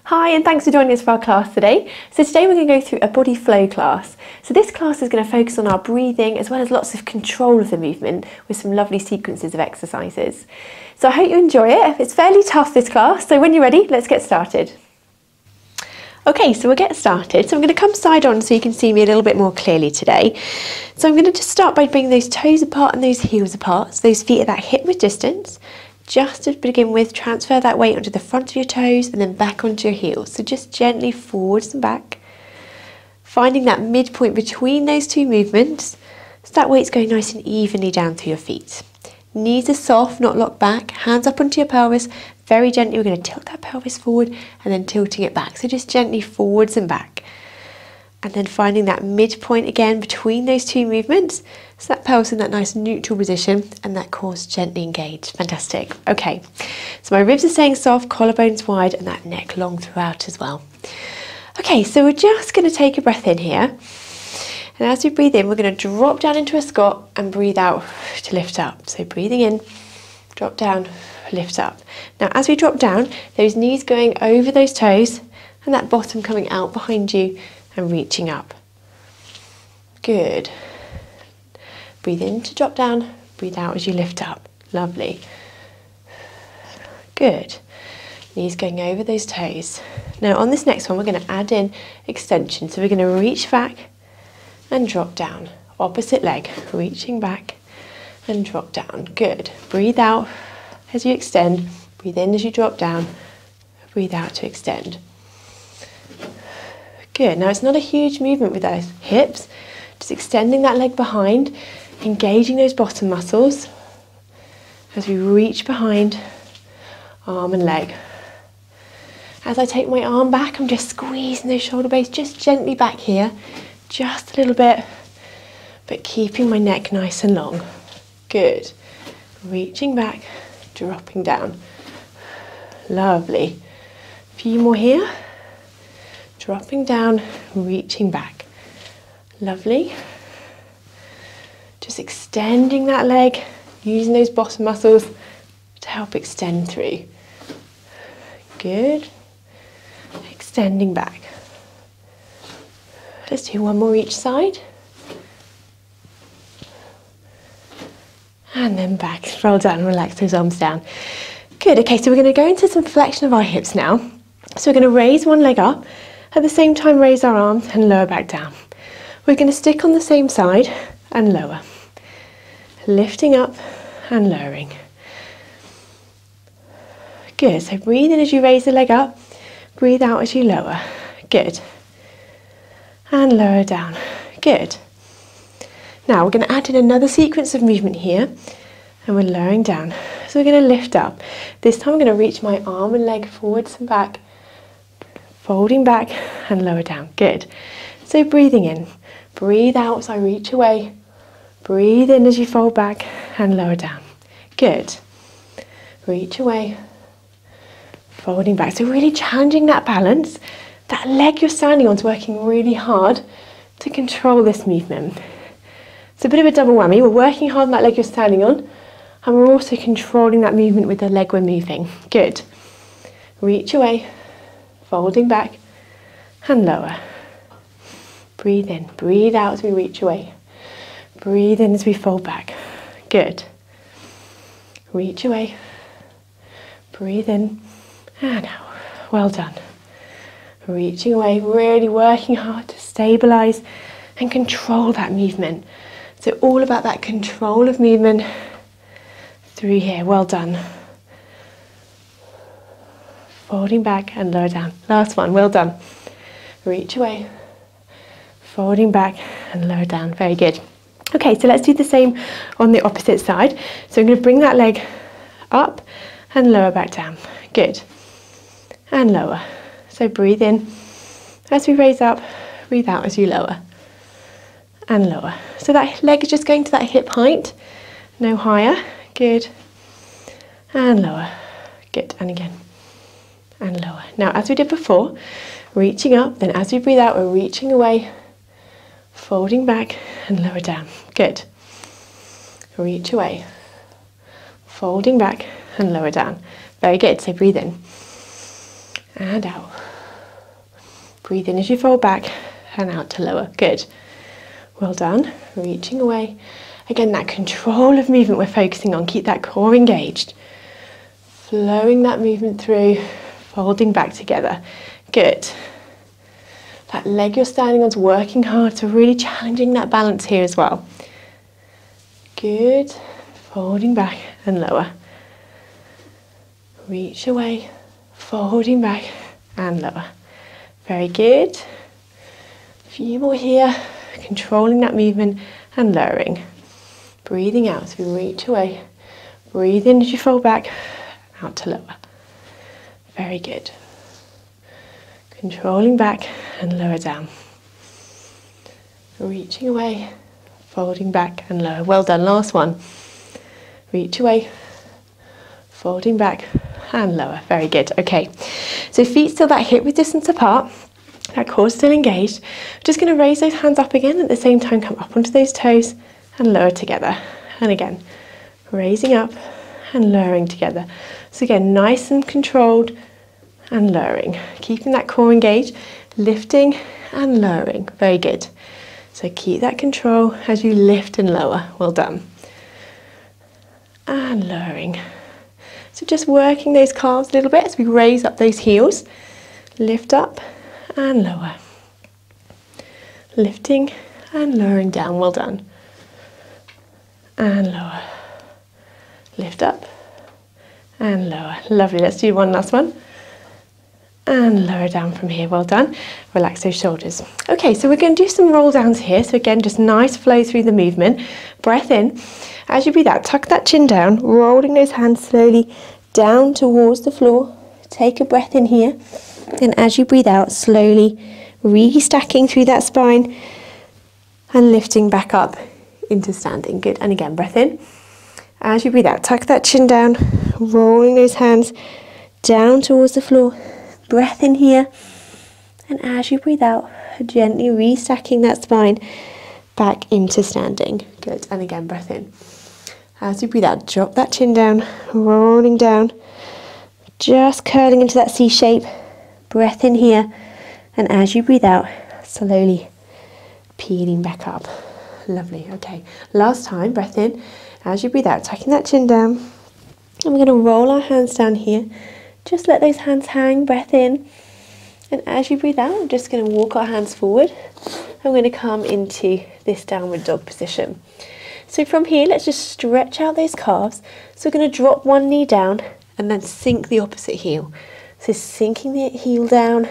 Hi, and thanks for joining us for our class today. So today we're going to go through a body flow class. So this class is going to focus on our breathing as well as lots of control of the movement with some lovely sequences of exercises. So I hope you enjoy it. It's fairly tough, this class, so when you're ready, let's get started. Okay, so we'll get started. So I'm going to come side on so you can see me a little bit more clearly today. So I'm going to just start by bringing those toes apart and those heels apart, so those feet at that hip width distance. Just to begin with, transfer that weight onto the front of your toes and then back onto your heels. So just gently forwards and back, finding that midpoint between those two movements, so that weight's going nice and evenly down through your feet. Knees are soft, not locked back, hands up onto your pelvis. Very gently, we're going to tilt that pelvis forward and then tilting it back. So just gently forwards and back. And then finding that midpoint again between those two movements. So that pelvis in that nice neutral position and that core's gently engaged. Fantastic. Okay, so my ribs are staying soft, collarbones wide and that neck long throughout as well. Okay, so we're just going to take a breath in here. And as we breathe in, we're going to drop down into a squat and breathe out to lift up. So breathing in, drop down, lift up. Now as we drop down, those knees going over those toes and that bottom coming out behind you and reaching up. Good. Breathe in to drop down, breathe out as you lift up. Lovely. Good. Knees going over those toes. Now on this next one, we're going to add in extension. So we're going to reach back and drop down. Opposite leg, reaching back and drop down. Good. Breathe out as you extend. Breathe in as you drop down. Breathe out to extend. Good. Now it's not a huge movement with those hips, just extending that leg behind, engaging those bottom muscles as we reach behind, arm and leg. As I take my arm back, I'm just squeezing those shoulder blades just gently back here, just a little bit, but keeping my neck nice and long. Good. Reaching back, dropping down. Lovely. A few more here. Dropping down, reaching back. Lovely. Just extending that leg, using those bottom muscles to help extend through. Good. Extending back. Let's do one more each side. And then back. Roll down, relax those arms down. Good, okay, so we're going to go into some flexion of our hips now. So we're going to raise one leg up, at the same time raise our arms and lower back down. We're going to stick on the same side and lower. Lifting up and lowering. Good, so breathe in as you raise the leg up, breathe out as you lower. Good. And lower down. Good. Now we're going to add in another sequence of movement here and we're lowering down. So we're going to lift up. This time I'm going to reach my arm and leg forwards and back, folding back and lower down. Good. So breathing in, breathe out as I reach away, breathe in as you fold back and lower down. Good. Reach away, folding back. So really challenging that balance. That leg you're standing on is working really hard to control this movement. It's a bit of a double whammy. We're working hard on that leg you're standing on and we're also controlling that movement with the leg we're moving. Good. Reach away, folding back and lower. Breathe in, breathe out as we reach away. Breathe in as we fold back. Good. Reach away, breathe in and out. Well done. Reaching away, really working hard to stabilise and control that movement. So all about that control of movement through here. Well done. Folding back and lower down. Last one, well done. Reach away, folding back and lower down. Very good. Okay, so let's do the same on the opposite side. So I'm going to bring that leg up and lower back down. Good. And lower. So breathe in as we raise up, breathe out as you lower. And lower. So that leg is just going to that hip height, no higher. Good. And lower. Good. And again. And lower. Now as we did before, reaching up, then as we breathe out, we're reaching away, folding back and lower down. Good. Reach away, folding back and lower down. Very good. So breathe in and out. Breathe in as you fold back and out to lower. Good. Well done. Reaching away. Again, that control of movement we're focusing on. Keep that core engaged. Flowing that movement through, folding back together. Good. That leg you're standing on's working hard, so really challenging that balance here as well. Good. Folding back and lower. Reach away, folding back and lower. Very good. A few more here, controlling that movement and lowering. Breathing out as we reach away. Breathe in as you fold back, out to lower. Very good. Controlling back and lower down. Reaching away, folding back and lower. Well done, last one. Reach away, folding back and lower. Very good. Okay, so feet still that hip width distance apart, that core still engaged. Just going to raise those hands up again, at the same time come up onto those toes and lower together. And again, raising up and lowering together. So again, nice and controlled and lowering. Keeping that core engaged, lifting and lowering. Very good. So keep that control as you lift and lower. Well done. And lowering. So just working those calves a little bit as we raise up those heels. Lift up and lower. Lifting and lowering down. Well done. And lower. Lift up and lower. Lovely. Let's do one last one. And lower down from here. Well done. Relax those shoulders. Okay, so we're going to do some roll downs here. So again, just nice flow through the movement. Breath in. As you breathe out, tuck that chin down, rolling those hands slowly down towards the floor. Take a breath in here. And as you breathe out, slowly restacking through that spine and lifting back up into standing. Good. And again, breath in. As you breathe out, tuck that chin down, rolling those hands down towards the floor. Breath in here. And as you breathe out, gently restacking that spine back into standing. Good. And again, breath in. As you breathe out, drop that chin down, rolling down, just curling into that C shape. Breath in here. And as you breathe out, slowly peeling back up. Lovely. Okay. Last time, breath in. As you breathe out, tucking that chin down. And we're going to roll our hands down here. Just let those hands hang. Breath in. And as you breathe out, we're just going to walk our hands forward. And we're going to come into this downward dog position. So from here, let's just stretch out those calves. So we're going to drop one knee down and then sink the opposite heel. So sinking the heel down,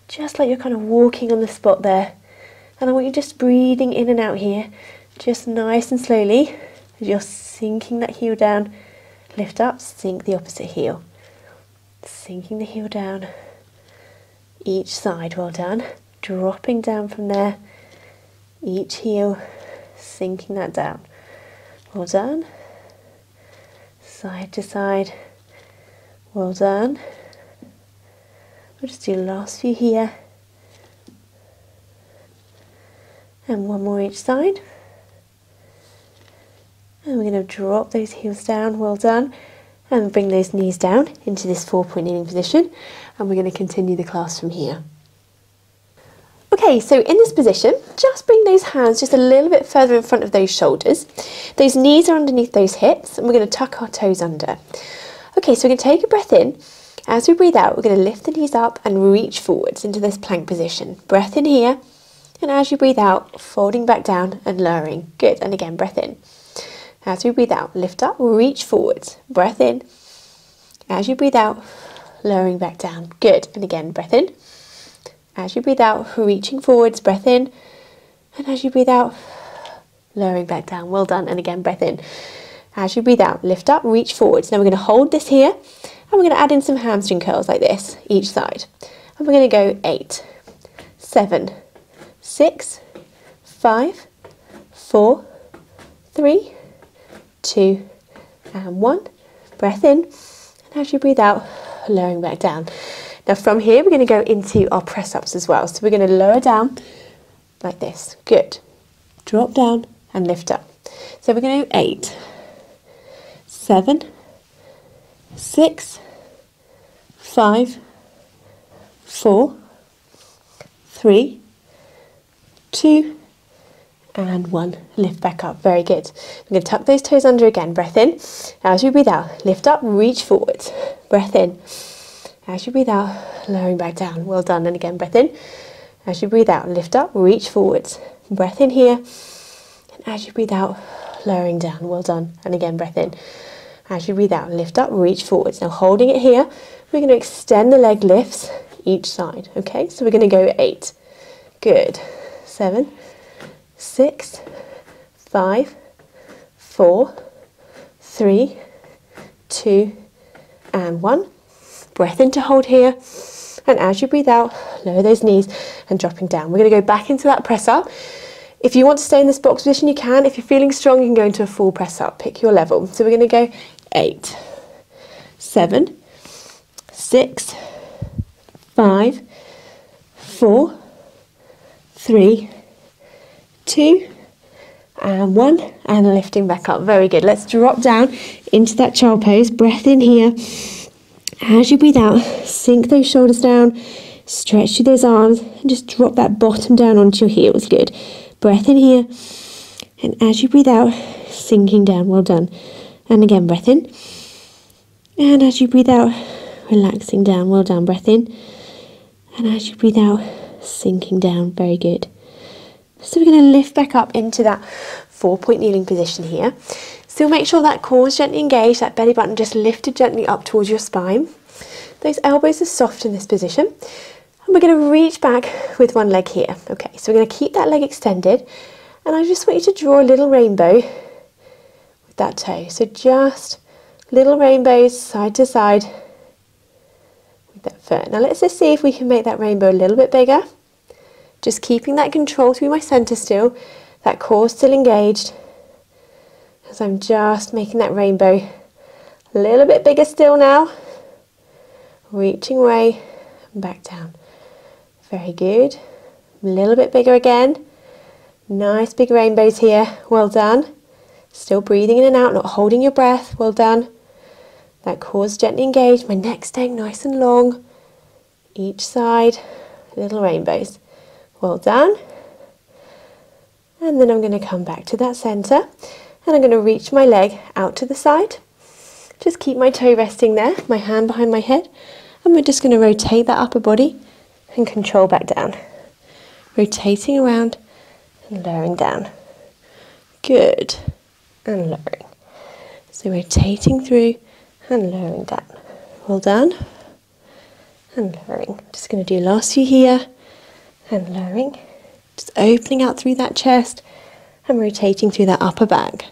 just like you're kind of walking on the spot there. And I want you just breathing in and out here, just nice and slowly. As you're sinking that heel down, lift up, sink the opposite heel. Sinking the heel down, each side. Well done. Dropping down from there, each heel, sinking that down. Well done. Side to side. Well done. We'll just do the last few here. And one more each side. And we're going to drop those heels down. Well done. And bring those knees down into this 4-point kneeling position. And we're going to continue the class from here. Okay, so in this position, just bring those hands just a little bit further in front of those shoulders. Those knees are underneath those hips, and we're going to tuck our toes under. Okay, so we're going to take a breath in. As we breathe out, we're going to lift the knees up and reach forwards into this plank position. Breath in here, and as you breathe out, folding back down and lowering. Good, and again, breath in. As we breathe out, lift up, reach forwards. Breath in. As you breathe out, lowering back down. Good, and again, breath in. As you breathe out, reaching forwards, breath in. And as you breathe out, lowering back down. Well done, and again, breath in. As you breathe out, lift up, reach forwards. Now we're going to hold this here, and we're going to add in some hamstring curls like this, each side. And we're going to go 8, 7, 6, 5, 4, 3, 2, and 1. Breath in, and as you breathe out, lowering back down. Now from here, we're going to go into our press-ups as well. So we're going to lower down like this. Good. Drop down and lift up. So we're going to do 8, 7, 6, 5, 4, 3, 2, and 1. Lift back up. Very good. We're going to tuck those toes under again. Breath in. As you breathe out, lift up, reach forwards. Breath in. As you breathe out, lowering back down. Well done. And again, breath in. As you breathe out, lift up, reach forwards. Breath in here. And as you breathe out, lowering down. Well done. And again, breath in. As you breathe out, lift up, reach forwards. Now holding it here, we're going to extend the leg lifts each side. Okay, so we're going to go 8. Good. 7, 6, 5, 4, 3, 2, and 1. Breath in to hold here. And as you breathe out, lower those knees and dropping down. We're going to go back into that press up. If you want to stay in this box position, you can. If you're feeling strong, you can go into a full press up. Pick your level. So we're going to go 8, 7, 6, 5, 4, 3, 2, and 1. And lifting back up. Very good. Let's drop down into that child pose. Breath in here. As you breathe out, sink those shoulders down, stretch through those arms, and just drop that bottom down onto your heels. Good. Breath in here, and as you breathe out, sinking down. Well done. And again, breath in, and as you breathe out, relaxing down. Well done. Breath in, and as you breathe out, sinking down. Very good. So we're going to lift back up into that 4-point kneeling position here. So make sure that core is gently engaged, that belly button just lifted gently up towards your spine. Those elbows are soft in this position. And we're going to reach back with one leg here. Okay, so we're going to keep that leg extended. And I just want you to draw a little rainbow with that toe. So just little rainbows side to side with that foot. Now let's just see if we can make that rainbow a little bit bigger. Just keeping that control through my centre still. That core still engaged. As I'm just making that rainbow a little bit bigger still now. Reaching away and back down. Very good. A little bit bigger again. Nice big rainbows here. Well done. Still breathing in and out, not holding your breath. Well done. That core's gently engaged. My neck's staying nice and long. Each side, little rainbows. Well done. And then I'm going to come back to that centre. And I'm going to reach my leg out to the side. Just keep my toe resting there, my hand behind my head. And we're just going to rotate that upper body and control back down. Rotating around and lowering down. Good. And lowering. So rotating through and lowering down. Well done. And lowering. Just going to do last few here. And lowering. Just opening out through that chest and rotating through that upper back.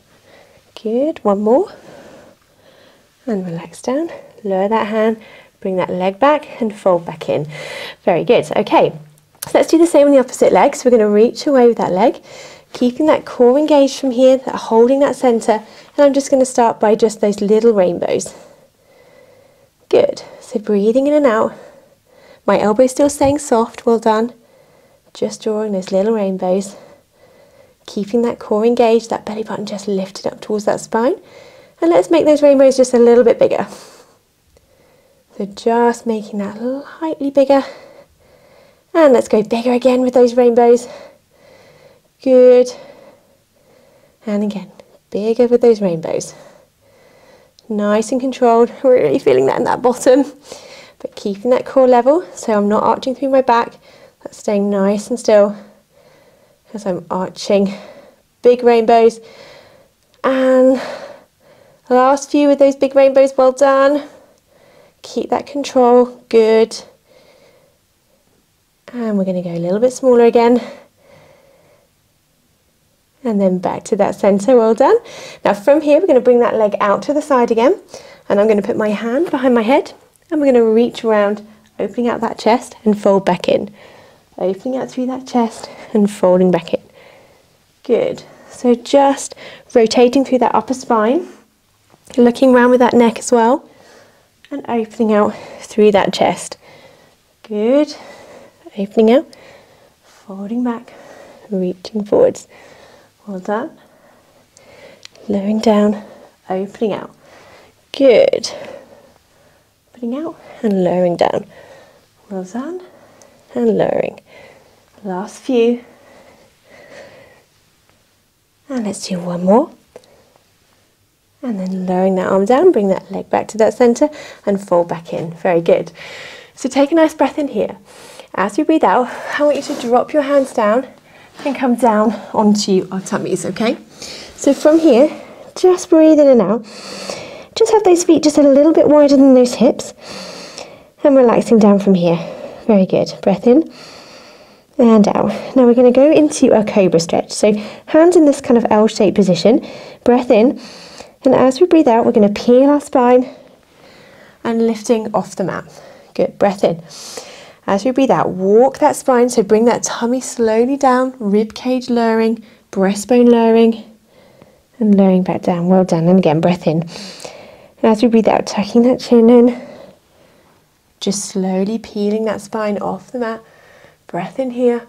Good. One more. And relax down. Lower that hand. Bring that leg back and fold back in. Very good. Okay. So let's do the same on the opposite leg. So we're going to reach away with that leg. Keeping that core engaged from here. Holding that centre. And I'm just going to start by just those little rainbows. Good. So breathing in and out. My elbow still staying soft. Well done. Just drawing those little rainbows. Keeping that core engaged, that belly button just lifted up towards that spine. And let's make those rainbows just a little bit bigger. So just making that slightly bigger. And let's go bigger again with those rainbows. Good. And again, bigger with those rainbows. Nice and controlled. We're really feeling that in that bottom. But keeping that core level, so I'm not arching through my back. That's staying nice and still as I'm arching. Big rainbows. And last few with those big rainbows. Well done. Keep that control. Good. And we're going to go a little bit smaller again. And then back to that centre. Well done. Now from here we're going to bring that leg out to the side again. And I'm going to put my hand behind my head. And we're going to reach around, opening out that chest and fold back in. Opening out through that chest and folding back in. Good. So just rotating through that upper spine. Looking around with that neck as well. And opening out through that chest. Good. Opening out. Folding back. Reaching forwards. Well done. Lowering down. Opening out. Good. Opening out and lowering down. Well done. And lowering. Last few. And let's do one more. And then lowering that arm down, bring that leg back to that centre and fold back in. Very good. So take a nice breath in here. As you breathe out, I want you to drop your hands down and come down onto our tummies, okay? So from here, just breathe in and out. Just have those feet just a little bit wider than those hips. And relaxing down from here. Very good. Breath in and out. Now we're going to go into a Cobra Stretch. So hands in this kind of L-shaped position. Breath in. And as we breathe out, we're going to peel our spine and lifting off the mat. Good, breath in. As we breathe out, walk that spine, so bring that tummy slowly down, rib cage lowering, breastbone lowering, and lowering back down. Well done. And again, breath in. And as we breathe out, tucking that chin in, just slowly peeling that spine off the mat. Breath in here.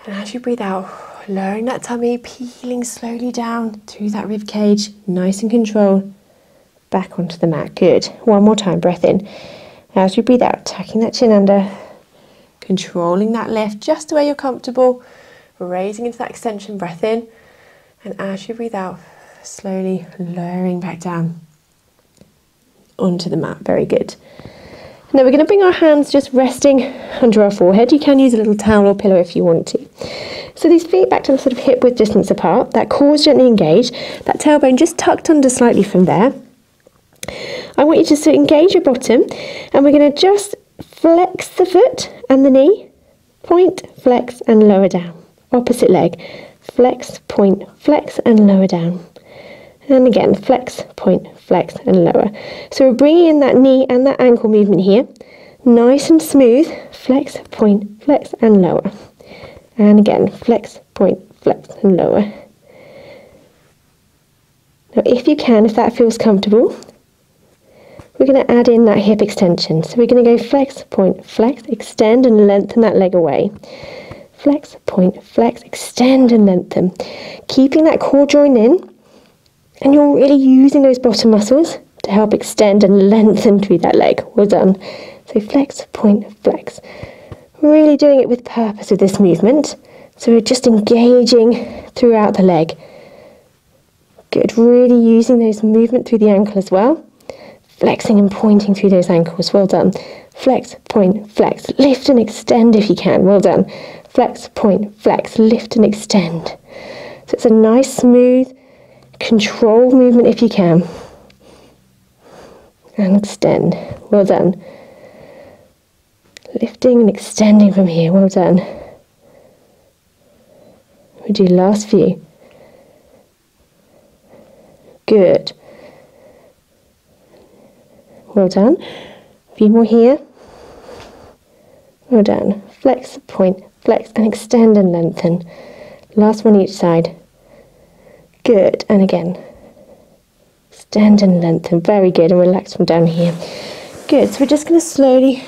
And as you breathe out, lowering that tummy, peeling slowly down through that rib cage, nice and controlled, back onto the mat. Good. One more time, breath in. As you breathe out, tucking that chin under, controlling that lift just the way you're comfortable, raising into that extension, breath in, and as you breathe out, slowly lowering back down onto the mat. Very good. Now we're going to bring our hands just resting under our forehead. You can use a little towel or pillow if you want to. So these feet back to the sort of hip width distance apart, that core is gently engaged, that tailbone just tucked under slightly from there. I want you just to engage your bottom, and we're going to just flex the foot and the knee, point, flex and lower down. Opposite leg, flex, point, flex and lower down. And again, flex, point, flex and lower. So we're bringing in that knee and that ankle movement here, nice and smooth, flex, point, flex and lower. And again, flex, point, flex and lower. Now if you can, if that feels comfortable, we're going to add in that hip extension. So we're going to go flex, point, flex, extend and lengthen that leg away. Flex, point, flex, extend and lengthen. Keeping that core joint in, and you're really using those bottom muscles to help extend and lengthen through that leg. Well done. So flex, point, flex. Really doing it with purpose with this movement. So we're just engaging throughout the leg. Good. Really using those movement through the ankle as well. Flexing and pointing through those ankles. Well done. Flex, point, flex. Lift and extend if you can. Well done. Flex, point, flex. Lift and extend. So it's a nice, smooth, controlled movement if you can. And extend. Well done. Lifting and extending from here. Well done. We do last few. Good. Well done. A few more here. Well done. Flex, point, flex and extend and lengthen. Last one each side. Good. And again. Extend and lengthen. Very good. And relax from down here. Good. So we're just going to slowly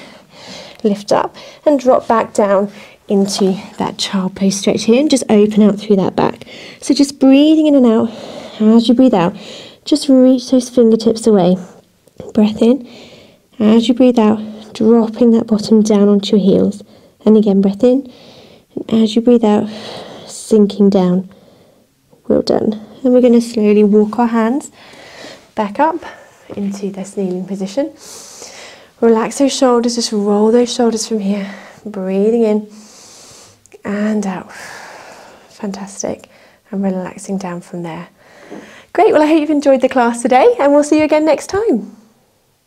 lift up and drop back down into that child pose stretch here and just open out through that back. So just breathing in and out. As you breathe out, just reach those fingertips away. Breath in. As you breathe out, dropping that bottom down onto your heels. And again, breath in. And as you breathe out, sinking down. Well done. And we're going to slowly walk our hands back up into this kneeling position. Relax those shoulders, just roll those shoulders from here. Breathing in and out. Fantastic. And relaxing down from there. Great, well I hope you've enjoyed the class today and we'll see you again next time.